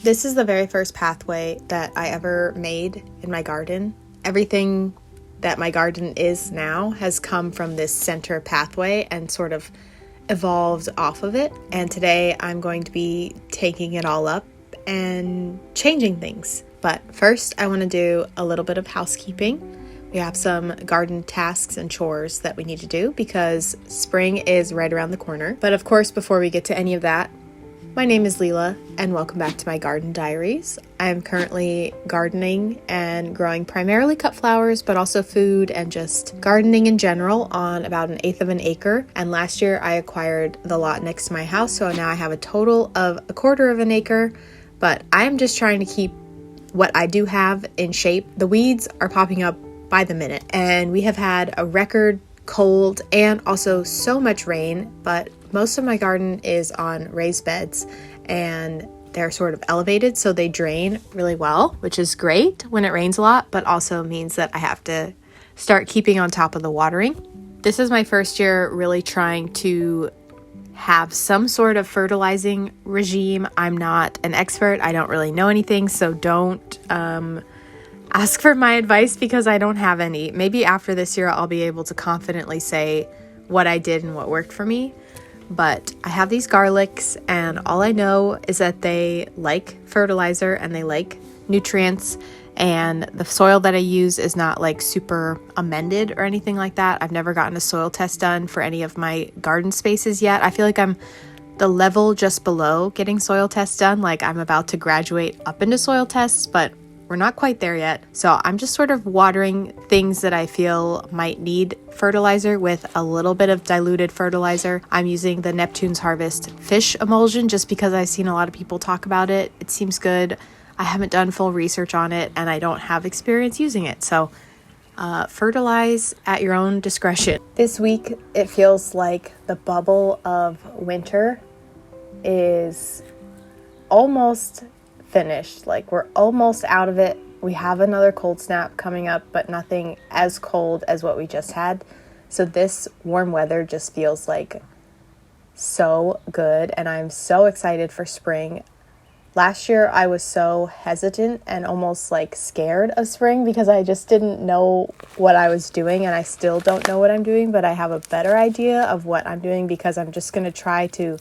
This is the very first pathway that I ever made in my garden. Everything that my garden is now has come from this center pathway and sort of evolved off of it. And today I'm going to be taking it all up and changing things. But first I want to do a little bit of housekeeping. We have some garden tasks and chores that we need to do because spring is right around the corner. But of course, before we get to any of that, my name is Leela, and welcome back to my garden diaries. I'm currently gardening and growing primarily cut flowers, but also food and just gardening in general on about 1/8 of an acre. And last year I acquired the lot next to my house, so now I have a total of 1/4 of an acre, but I'm just trying to keep what I do have in shape. The weeds are popping up by the minute, and we have had a record cold and also so much rain, but most of my garden is on raised beds and they're sort of elevated, so they drain really well, which is great when it rains a lot, but also means that I have to start keeping on top of the watering. This is my first year really trying to have some sort of fertilizing regime. I'm not an expert. I don't really know anything, so don't ask for my advice because I don't have any. Maybe after this year I'll be able to confidently say what I did and what worked for me. But I have these garlics, and all I know is that they like fertilizer and they like nutrients, and the soil that I use is not like super amended or anything like that. I've never gotten a soil test done for any of my garden spaces yet. I feel like I'm the level just below getting soil tests done. Like I'm about to graduate up into soil tests, but we're not quite there yet. So I'm just sort of watering things that I feel might need fertilizer with a little bit of diluted fertilizer. I'm using the Neptune's Harvest fish emulsion just because I've seen a lot of people talk about it. It seems good. I haven't done full research on it and I don't have experience using it. So fertilize at your own discretion. This week it feels like the bubble of winter is almost finished. Like we're almost out of it. We have another cold snap coming up, but nothing as cold as what we just had. So this warm weather just feels like so good, and I'm so excited for spring. Last year I was so hesitant and almost like scared of spring because I just didn't know what I was doing, and I still don't know what I'm doing, but I have a better idea of what I'm doing because I'm just going to try to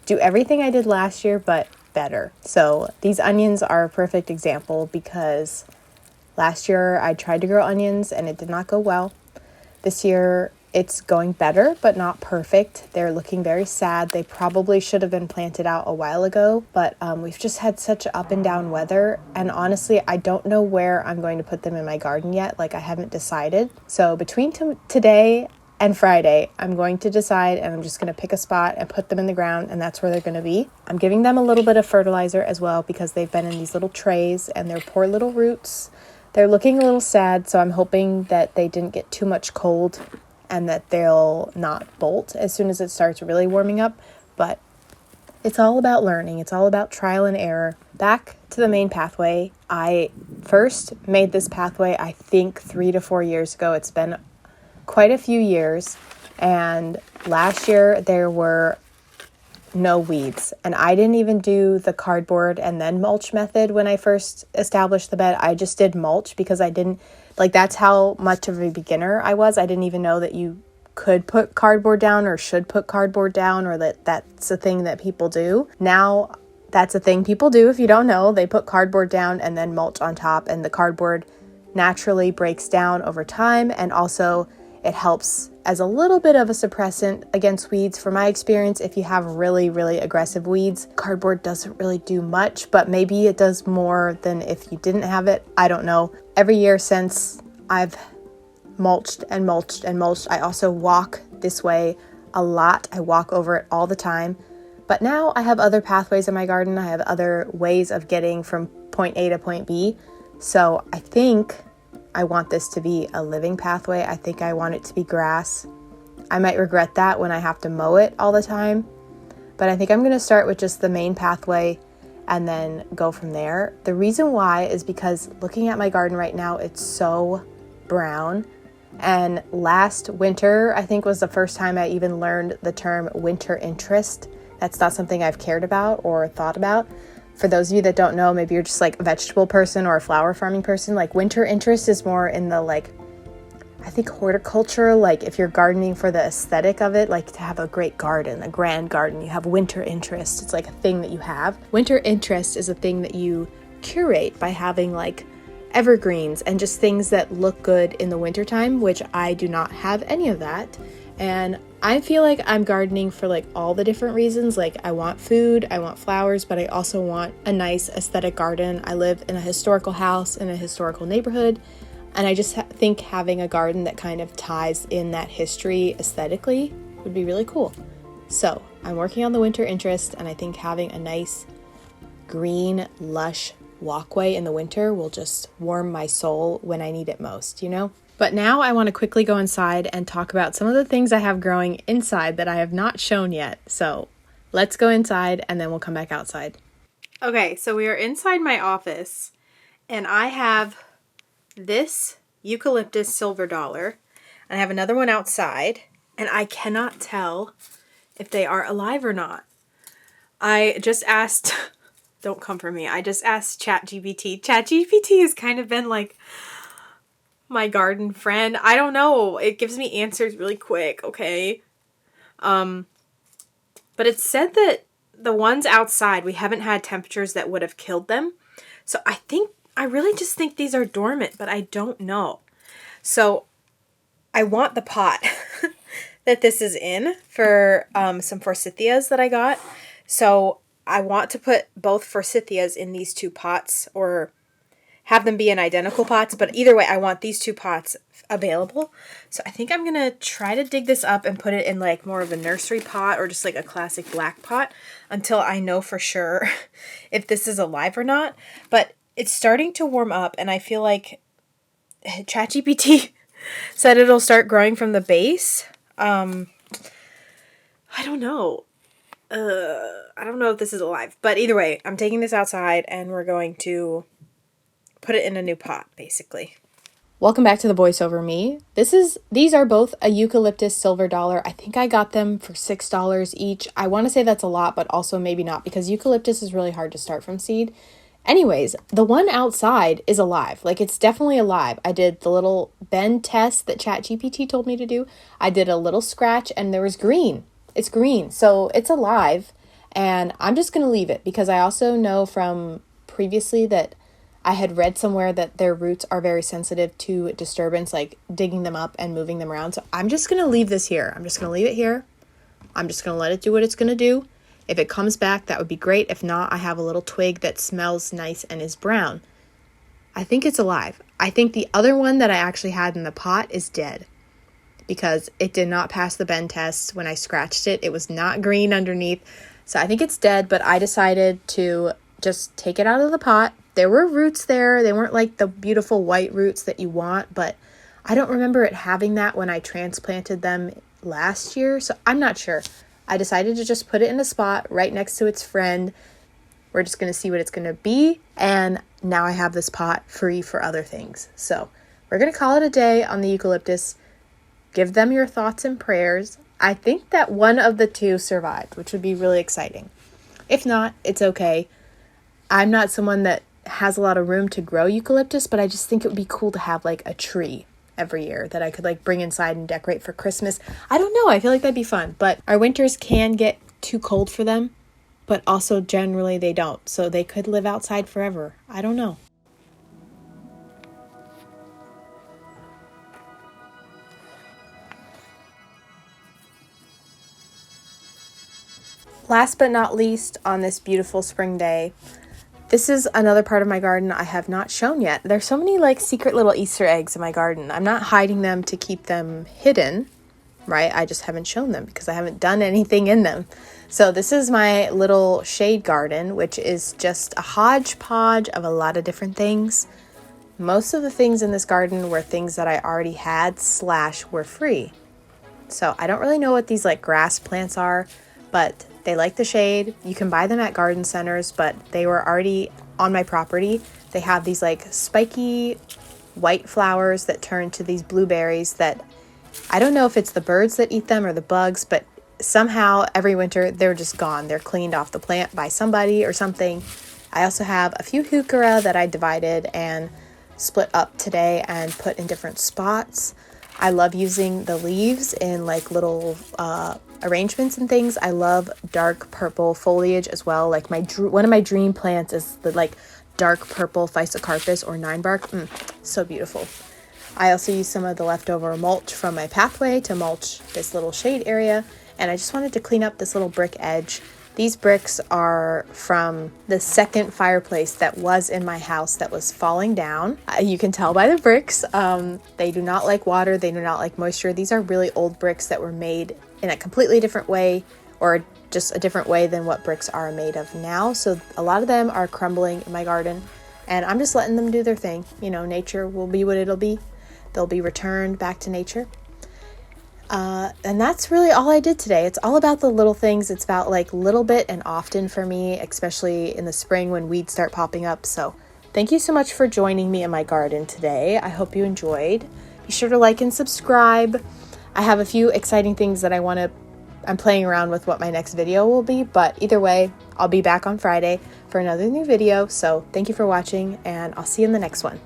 do everything I did last year, but better. So these onions are a perfect example because last year I tried to grow onions and it did not go well. This year it's going better, but not perfect. They're looking very sad. They probably should have been planted out a while ago, but we've just had such up and down weather. And honestly, I don't know where I'm going to put them in my garden yet. Like I haven't decided. So between today and Friday, I'm going to decide, and I'm just going to pick a spot and put them in the ground, and that's where they're going to be. I'm giving them a little bit of fertilizer as well because they've been in these little trays and their poor little roots. They're looking a little sad, so I'm hoping that they didn't get too much cold and that they'll not bolt as soon as it starts really warming up. But it's all about learning. It's all about trial and error. Back to the main pathway. I first made this pathway, I think 3 to 4 years ago. It's been quite a few years, and last year there were no weeds, and I didn't even do the cardboard and then mulch method when I first established the bed. I just did mulch because I didn't like, that's how much of a beginner I was. I didn't even know that you could put cardboard down or should put cardboard down, or that that's a thing that people do. Now that's a thing people do. If you don't know, they put cardboard down and then mulch on top, and the cardboard naturally breaks down over time, and also it helps as a little bit of a suppressant against weeds. From my experience, if you have really, really aggressive weeds, cardboard doesn't really do much, but maybe it does more than if you didn't have it. I don't know. Every year since, I've mulched and mulched and mulched. I also walk this way a lot. I walk over it all the time. But now I have other pathways in my garden. I have other ways of getting from point A to point B. So I think I want this to be a living pathway. I think I want it to be grass. I might regret that when I have to mow it all the time, but I think I'm going to start with just the main pathway and then go from there. The reason why is because looking at my garden right now, it's so brown. And last winter, I think, was the first time I even learned the term winter interest. That's not something I've cared about or thought about for those of you that don't know, maybe you're just like a vegetable person or a flower farming person, like winter interest is more in the like, I think horticulture, like if you're gardening for the aesthetic of it, like to have a great garden, a grand garden, you have winter interest. It's like a thing that you have. Winter interest is a thing that you curate by having like evergreens and just things that look good in the wintertime, which I do not have any of that. And I feel like I'm gardening for like all the different reasons. Like I want food, I want flowers, but I also want a nice aesthetic garden. I live in a historical house in a historical neighborhood. And I just think having a garden that kind of ties in that history aesthetically would be really cool. So I'm working on the winter interest, and I think having a nice green, lush walkway in the winter will just warm my soul when I need it most, you know? But now I want to quickly go inside and talk about some of the things I have growing inside that I have not shown yet. So let's go inside and then we'll come back outside. Okay, so we are inside my office, and I have this Eucalyptus silver dollar, and I have another one outside, and I cannot tell if they are alive or not. I just asked, don't come for me, I just asked ChatGPT. ChatGPT has kind of been like my garden friend. I don't know, it gives me answers really quick, okay? But it said that the ones outside, we haven't had temperatures that would have killed them. So I really just think these are dormant, but I don't know. So I want the pot that this is in for some forsythias that I got. So I want to put both forsythias in these two pots, or have them be in identical pots. But either way, I want these two pots available. So I think I'm going to try to dig this up and put it in like more of a nursery pot or just like a classic black pot until I know for sure if this is alive or not. But it's starting to warm up, and I feel like ChatGPT said it'll start growing from the base. I don't know. I don't know if this is alive, but either way, I'm taking this outside and we're going to put it in a new pot, basically. Welcome back to the voiceover me. These are both a Eucalyptus silver dollar. I think I got them for $6 each. I want to say that's a lot, but also maybe not, because eucalyptus is really hard to start from seed. Anyways, the one outside is alive. Like, it's definitely alive. I did the little bend test that ChatGPT told me to do. I did a little scratch and there was green. It's green. So it's alive, and I'm just going to leave it because I also know from previously that I had read somewhere that their roots are very sensitive to disturbance, like digging them up and moving them around. So I'm just going to leave this here. I'm just going to leave it here. I'm just going to let it do what it's going to do. If it comes back, that would be great. If not, I have a little twig that smells nice and is brown. I think it's alive. I think the other one that I actually had in the pot is dead because it did not pass the bend test when I scratched it. It was not green underneath. So I think it's dead, but I decided to just take it out of the pot. There were roots there. They weren't like the beautiful white roots that you want, but I don't remember it having that when I transplanted them last year. So I'm not sure. I decided to just put it in a spot right next to its friend. We're just going to see what it's going to be. And now I have this pot free for other things. So we're going to call it a day on the eucalyptus. Give them your thoughts and prayers. I think that one of the two survived, which would be really exciting. If not, it's okay. I'm not someone that has a lot of room to grow eucalyptus, but I just think it would be cool to have like a tree every year that I could like bring inside and decorate for Christmas. I don't know. I feel like that'd be fun. But our winters can get too cold for them, but also generally they don't. So they could live outside forever. I don't know. Last but not least, on this beautiful spring day, this is another part of my garden I have not shown yet. There's so many like secret little Easter eggs in my garden. I'm not hiding them to keep them hidden, right? I just haven't shown them because I haven't done anything in them. So this is my little shade garden, which is just a hodgepodge of a lot of different things. Most of the things in this garden were things that I already had / were free. So I don't really know what these like grass plants are, but they like the shade. You can buy them at garden centers, but they were already on my property. They have these like spiky white flowers that turn to these blueberries that I don't know if it's the birds that eat them or the bugs, but somehow every winter they're just gone. They're cleaned off the plant by somebody or something. I also have a few heuchera that I divided and split up today and put in different spots. I love using the leaves in like little arrangements and things. I love dark purple foliage as well. Like one of my dream plants is the like dark purple Physocarpus or 9-bark. So beautiful. I also used some of the leftover mulch from my pathway to mulch this little shade area, and I just wanted to clean up this little brick edge. These bricks are from the second fireplace that was in my house that was falling down. You can tell by the bricks. They do not like water. They do not like moisture. These are really old bricks that were made in a completely different way, or just a different way than what bricks are made of now. So a lot of them are crumbling in my garden, and I'm just letting them do their thing. You know, nature will be what it'll be. They'll be returned back to nature. And that's really all I did today. It's all about the little things. It's about like little bit and often for me, especially in the spring when weeds start popping up. So thank you so much for joining me in my garden today. I hope you enjoyed. Be sure to like and subscribe. I have a few exciting things that I'm playing around with what my next video will be, but either way, I'll be back on Friday for another new video. So thank you for watching, and I'll see you in the next one.